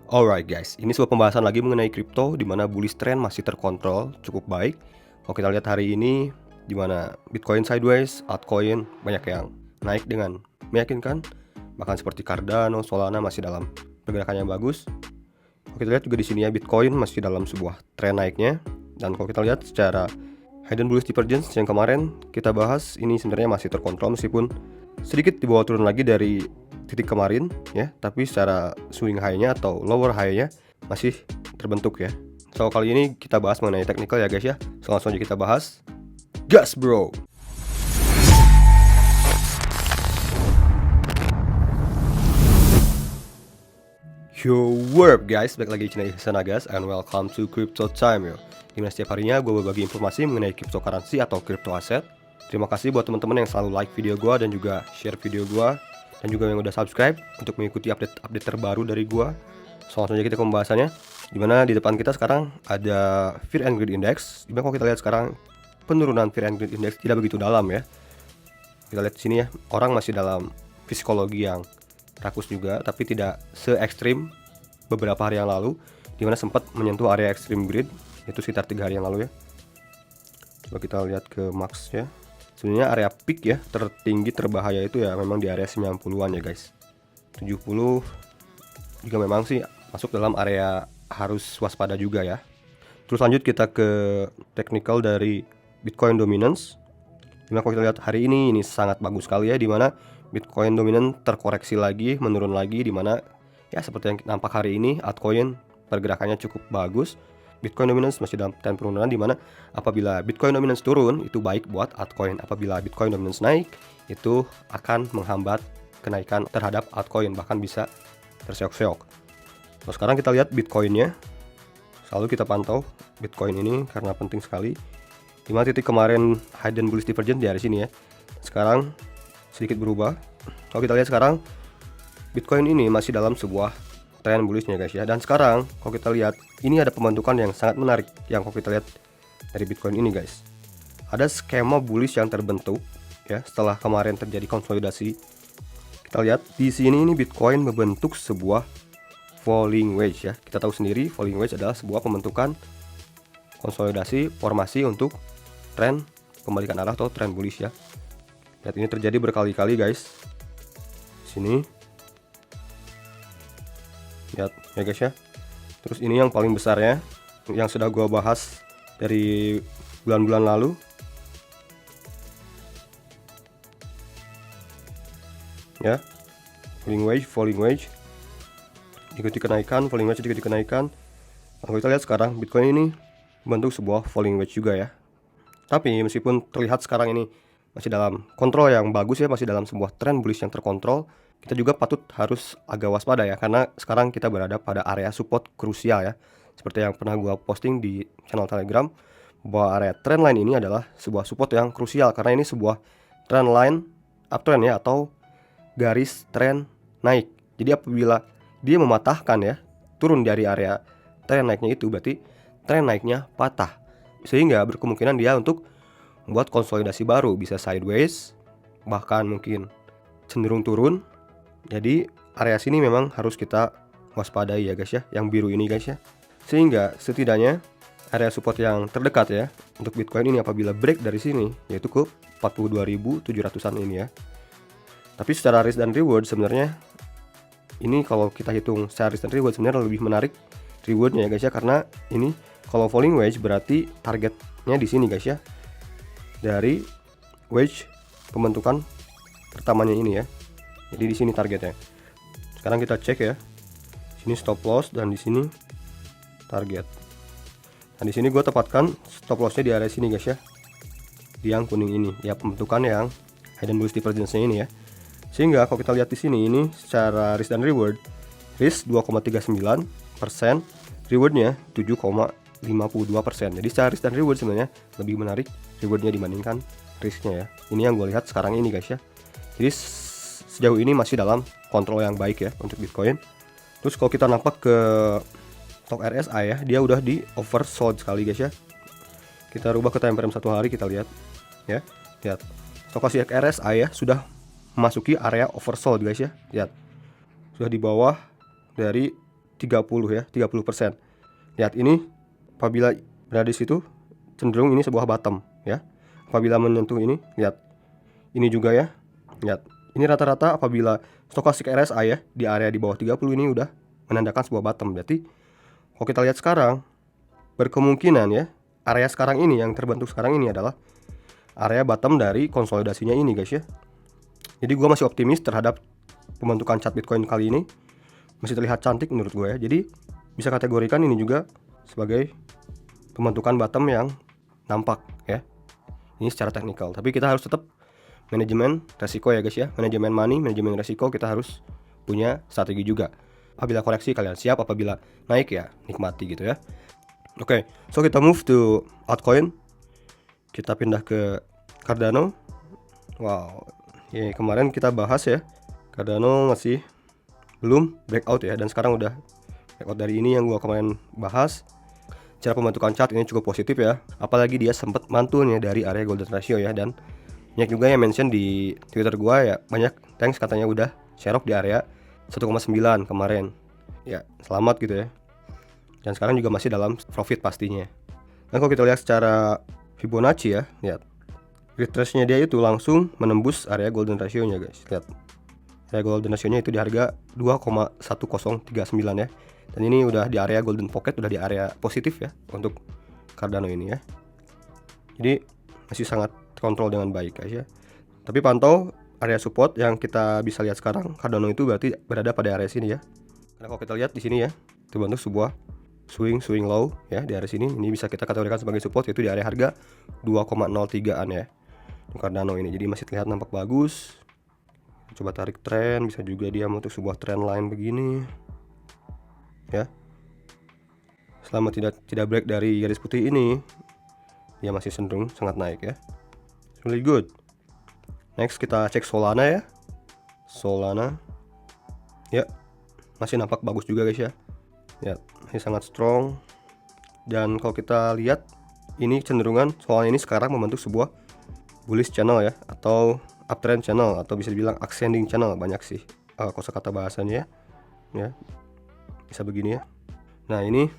Alright guys, ini sebuah pembahasan lagi mengenai kripto di mana bullish trend masih terkontrol cukup baik. Kalau kita lihat hari ini di mana Bitcoin sideways, altcoin banyak yang naik dengan meyakinkan. Bahkan seperti Cardano, Solana masih dalam pergerakan yang bagus. Kalau kita lihat juga di sini ya, Bitcoin masih dalam sebuah tren naiknya. Dan kalau kita lihat secara hidden bullish divergence yang kemarin kita bahas, ini sebenarnya masih terkontrol meskipun sedikit di bawah turun lagi dari titik kemarin ya, tapi secara swing high-nya atau lower high-nya masih terbentuk ya. So kali ini kita bahas mengenai technical ya guys ya. So langsung aja kita bahas. Gas bro. Yo, what up guys, balik lagi di channel Gas and welcome to Crypto Time yo. Dimana setiap harinya gue berbagi informasi mengenai cryptocurrency atau crypto aset. Terima kasih buat teman-teman yang selalu like video gue dan juga share video gue, dan juga yang udah subscribe untuk mengikuti update terbaru dari gue. So langsung aja kita ke pembahasannya. Dimana di depan kita sekarang ada Fear and Greed Index. Dimana kalau kita lihat sekarang penurunan Fear and Greed Index tidak begitu dalam ya. Kita lihat di sini ya, orang masih dalam psikologi yang rakus juga, tapi tidak se ekstrim beberapa hari yang lalu, dimana sempat menyentuh area extreme greed, itu sekitar 3 hari yang lalu ya. Coba kita lihat ke max ya. Sebenarnya area peak ya, tertinggi terbahaya itu ya memang di area 90-an ya guys. 70 juga memang sih masuk dalam area harus waspada juga ya. Terus lanjut kita ke technical dari Bitcoin dominance. Dimana kalau kita lihat hari ini sangat bagus sekali ya, dimana Bitcoin dominant terkoreksi lagi, menurun lagi, dimana ya seperti yang nampak hari ini altcoin pergerakannya cukup bagus. Bitcoin dominance masih dalam tren penurunan, dimana apabila Bitcoin dominance turun itu baik buat altcoin. Apabila Bitcoin dominance naik itu akan menghambat kenaikan terhadap altcoin, bahkan bisa terseok-seok. Nah, sekarang kita lihat Bitcoinnya. Selalu kita pantau Bitcoin ini karena penting sekali. Dimana titik kemarin hidden bullish divergence di sini ya. Sekarang sedikit berubah. Kalau kita lihat sekarang Bitcoin ini masih dalam sebuah tren bullishnya guys ya. Dan sekarang kalau kita lihat ini ada pembentukan yang sangat menarik yang kalau kita lihat dari Bitcoin ini guys. Ada skema bullish yang terbentuk ya setelah kemarin terjadi konsolidasi. Kita lihat di sini ini Bitcoin membentuk sebuah falling wedge ya. Kita tahu sendiri falling wedge adalah sebuah pembentukan konsolidasi formasi untuk tren pembalikan arah atau tren bullish ya. Lihat ini terjadi berkali-kali guys. Sini. Lihat ya guys ya. Terus ini yang paling besarnya yang sudah gua bahas dari bulan-bulan lalu. Ya. Falling wedge. Ikuti kenaikan, falling wedge ikuti kenaikan. Kalau kita lihat sekarang Bitcoin ini membentuk sebuah falling wedge juga ya. Tapi meskipun terlihat sekarang ini masih dalam kontrol yang bagus ya, masih dalam sebuah tren bullish yang terkontrol, kita juga patut harus agak waspada ya, karena sekarang kita berada pada area support krusial ya. Seperti yang pernah gua posting di channel Telegram, bahwa area trend line ini adalah sebuah support yang krusial karena ini sebuah trend line uptrend ya, atau garis tren naik. Jadi apabila dia mematahkan ya, turun dari area tren naiknya itu, berarti tren naiknya patah, sehingga berkemungkinan dia untuk membuat konsolidasi baru, bisa sideways, bahkan mungkin cenderung turun. Jadi area sini memang harus kita waspadai ya guys ya, yang biru ini guys ya. Sehingga setidaknya area support yang terdekat ya untuk Bitcoin ini apabila break dari sini, yaitu ke 42.700-an ini ya. Tapi secara risk dan reward sebenarnya ini kalau kita hitung secara risk dan reward sebenarnya lebih menarik rewardnya ya guys ya, karena ini kalau falling wedge berarti targetnya di sini guys ya, dari wedge pembentukan pertamanya ini ya. Jadi di sini targetnya. Sekarang kita cek ya. Sini stop loss dan di sini target. Nah di sini gue tepatkan stop lossnya di area sini guys ya, di yang kuning ini ya, pembentukan yang hidden bullish divergence-nya ini ya. Sehingga kalau kita lihat di sini ini secara risk dan reward, risk 2,39%, rewardnya 7,52%. Jadi secara risk dan reward sebenarnya lebih menarik rewardnya dibandingkan risknya ya. Ini yang gue lihat sekarang ini guys ya. Jadi sejauh ini masih dalam kontrol yang baik ya untuk Bitcoin. Terus kalau kita nampak ke stok RSI ya, dia udah di oversold sekali guys ya. Kita rubah ke time frame 1 hari, kita lihat ya. Lihat stokastik RSI ya sudah memasuki area oversold guys ya. Lihat sudah di bawah dari 30 ya, 30%. Lihat ini apabila berada di situ cenderung ini sebuah bottom ya. Apabila menyentuh ini, lihat. Ini juga ya. Lihat. Ini rata-rata apabila stokastik RSI ya di area di bawah 30 ini udah menandakan sebuah bottom. Berarti kalau kita lihat sekarang berkemungkinan ya, area sekarang ini yang terbentuk sekarang ini adalah area bottom dari konsolidasinya ini guys ya. Jadi gue masih optimis terhadap pembentukan chart Bitcoin kali ini. Masih terlihat cantik menurut gue ya. Jadi bisa kategorikan ini juga sebagai pembentukan bottom yang nampak ya. Ini secara teknikal. Tapi kita harus tetap manajemen resiko ya guys ya. Manajemen money, manajemen resiko kita harus punya strategi juga. Apabila koreksi kalian siap, apabila naik ya nikmati gitu ya. Oke, so kita move to altcoin. Kita pindah ke Cardano. Wow, ya, kemarin kita bahas ya, Cardano masih belum breakout ya, dan sekarang udah breakout dari ini yang gua kemarin bahas. Cara pembentukan chart ini cukup positif ya, apalagi dia sempat mantulnya dari area golden ratio ya, dan banyak juga yang mention di Twitter gua ya, banyak thanks katanya udah share off di area 1,9 kemarin. Ya, selamat gitu ya. Dan sekarang juga masih dalam profit pastinya. Dan kalau kita lihat secara Fibonacci ya, lihat. Retrace-nya dia itu langsung menembus area golden ratio-nya guys. Lihat. Area golden ratio-nya itu di harga 2,1039 ya. Dan ini udah di area golden pocket, udah di area positif ya untuk Cardano ini ya. Jadi masih sangat kontrol dengan baik guys ya. Tapi pantau area support yang kita bisa lihat sekarang, Cardano itu berarti berada pada area sini ya. Karena kalau kita lihat di sini ya, terbentuk sebuah swing low ya di area sini. Ini bisa kita kategorikan sebagai support, yaitu di area harga 2,03an ya. Cardano ini jadi masih terlihat nampak bagus. Coba tarik tren, bisa juga dia membentuk sebuah trend line begini ya. Selama tidak break dari garis putih ini, dia masih cenderung sangat naik ya. Really good. Next kita cek Solana ya. Solana ya, masih nampak bagus juga guys ya. Ya, masih sangat strong. Dan kalau kita lihat ini cenderungan Solana ini sekarang membentuk sebuah bullish channel ya, atau uptrend channel, atau bisa dibilang ascending channel, banyak sih kosakata bahasanya ya. Bisa begini ya. Nah, ini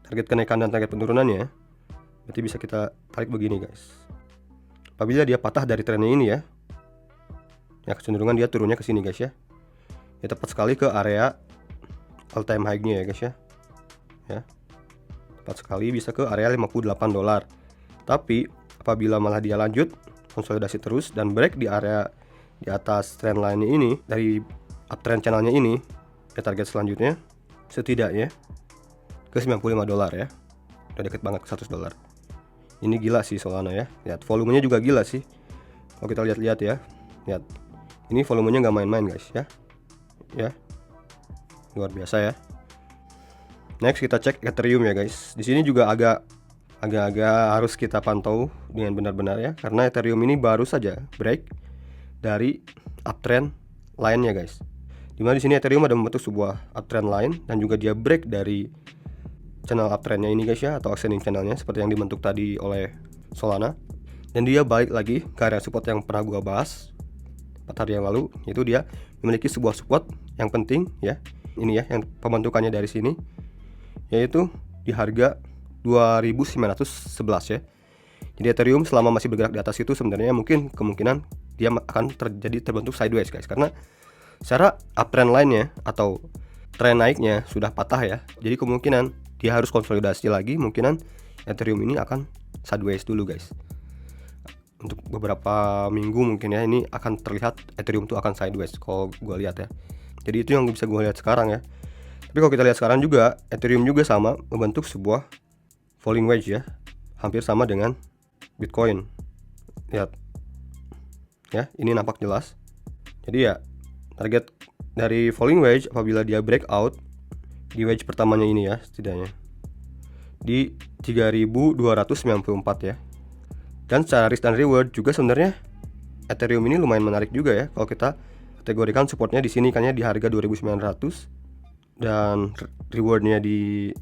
target kenaikan dan target penurunannya. Berarti bisa kita tarik begini guys. Apabila dia patah dari trennya ini ya, ya kecenderungan dia turunnya ke sini guys ya. Ya tepat sekali ke area all time high-nya ya guys ya. Ya. Tepat sekali bisa ke area $58. Tapi apabila malah dia lanjut konsolidasi terus dan break di area di atas trend line ini dari uptrend channelnya ini, ya target selanjutnya setidaknya ke $95 ya. Udah deket banget ke $100. Ini gila sih Solana ya. Lihat volumenya juga gila sih. Kalau kita lihat-lihat ya. Lihat. Ini volumenya nggak main-main guys ya. Ya. Luar biasa ya. Next kita cek Ethereum ya guys. Di sini juga agak harus kita pantau dengan benar-benar ya, karena Ethereum ini baru saja break dari uptrend line-nya guys. Dimana di sini Ethereum ada membentuk sebuah uptrend line dan juga dia break dari channel uptrendnya ini guys ya, atau ascending channelnya seperti yang dibentuk tadi oleh Solana. Dan dia balik lagi ke area support yang pernah gua bahas 4 hari yang lalu, yaitu dia memiliki sebuah support yang penting ya. Ini ya yang pembentukannya dari sini, yaitu di harga 2911 ya. Jadi Ethereum selama masih bergerak di atas itu sebenarnya mungkin kemungkinan dia akan terbentuk sideways guys, karena secara uptrend line-nya atau tren naiknya sudah patah ya. Jadi kemungkinan dia harus konsolidasi lagi, mungkinan Ethereum ini akan sideways dulu guys. Untuk beberapa minggu mungkin ya, ini akan terlihat Ethereum itu akan sideways kalau gue lihat ya. Jadi itu yang bisa gue lihat sekarang ya. Tapi kalau kita lihat sekarang juga, Ethereum juga sama membentuk sebuah falling wedge ya, hampir sama dengan Bitcoin. Lihat ya, ini nampak jelas. Jadi ya target dari falling wedge apabila dia breakout di wedge pertamanya ini ya, setidaknya di 3294 ya. Dan secara risk dan reward juga sebenarnya Ethereum ini lumayan menarik juga ya. Kalau kita kategorikan supportnya di sini kan ya, di harga 2900, dan rewardnya di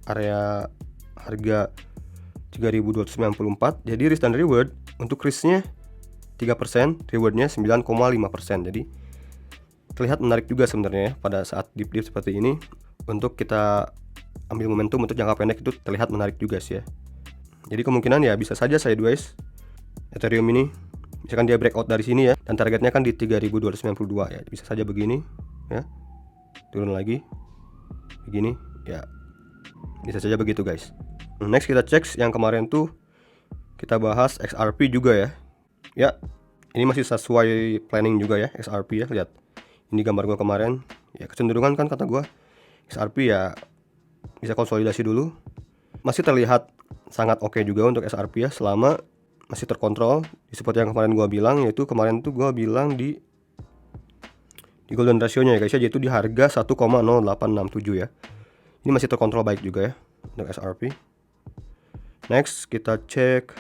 area harga 3294. Jadi risk dan reward, untuk risknya 3%, rewardnya 9,5%. Jadi terlihat menarik juga sebenarnya ya, pada saat dip seperti ini untuk kita ambil momentum untuk jangka pendek itu terlihat menarik juga sih ya. Jadi kemungkinan ya bisa saja sideways Ethereum ini, misalkan dia breakout dari sini ya, dan targetnya kan di 3292 ya, bisa saja begini ya, turun lagi begini ya, bisa saja begitu guys. Next kita cek yang kemarin tuh kita bahas XRP juga ya. Ya, ini masih sesuai planning juga ya XRP ya, lihat. Ini gambar gua kemarin, ya kecenderungan kan kata gua XRP ya bisa konsolidasi dulu. Masih terlihat sangat oke juga untuk XRP ya, selama masih terkontrol seperti yang kemarin gua bilang, yaitu kemarin tuh gua bilang di golden ratio-nya ya guys ya, yaitu di harga 1,0867 ya. Ini masih terkontrol baik juga ya untuk XRP. Next kita cek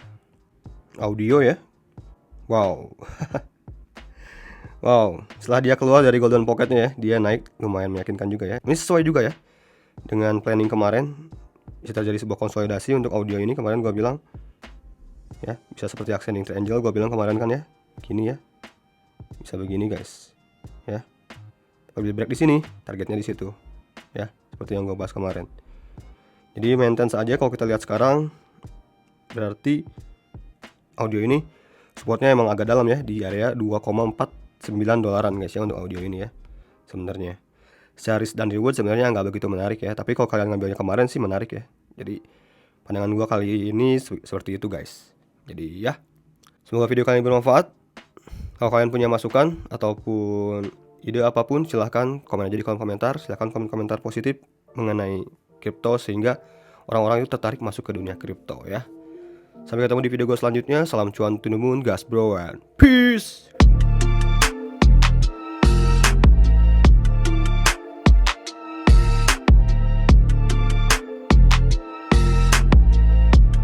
audio ya. Wow. Wow, setelah dia keluar dari golden pocketnya ya, dia naik lumayan meyakinkan juga ya. Ini sesuai juga ya dengan planning kemarin, bisa terjadi sebuah konsolidasi untuk audio ini. Kemarin gua bilang ya, bisa seperti Ascending Triangle gua bilang kemarin kan ya, gini ya, bisa begini guys ya. Kalau break di sini, targetnya di situ ya, seperti yang gua bahas kemarin. Jadi maintain saja. Kalau kita lihat sekarang, berarti audio ini supportnya emang agak dalam ya, di area 2,49 dolaran guys ya untuk audio ini ya. Sebenarnya secara risk dan reward sebenarnya nggak begitu menarik ya, tapi kalau kalian ngambilnya kemarin sih menarik ya. Jadi pandangan gua kali ini seperti itu guys. Jadi ya, semoga video kalian bermanfaat. Kalau kalian punya masukan ataupun ide apapun, silahkan komen aja di kolom komentar. Silahkan komen komentar positif mengenai kripto sehingga orang-orang itu tertarik masuk ke dunia kripto ya. Sampai ketemu di video gue selanjutnya. Salam cuan to the moon, gas bro, and peace.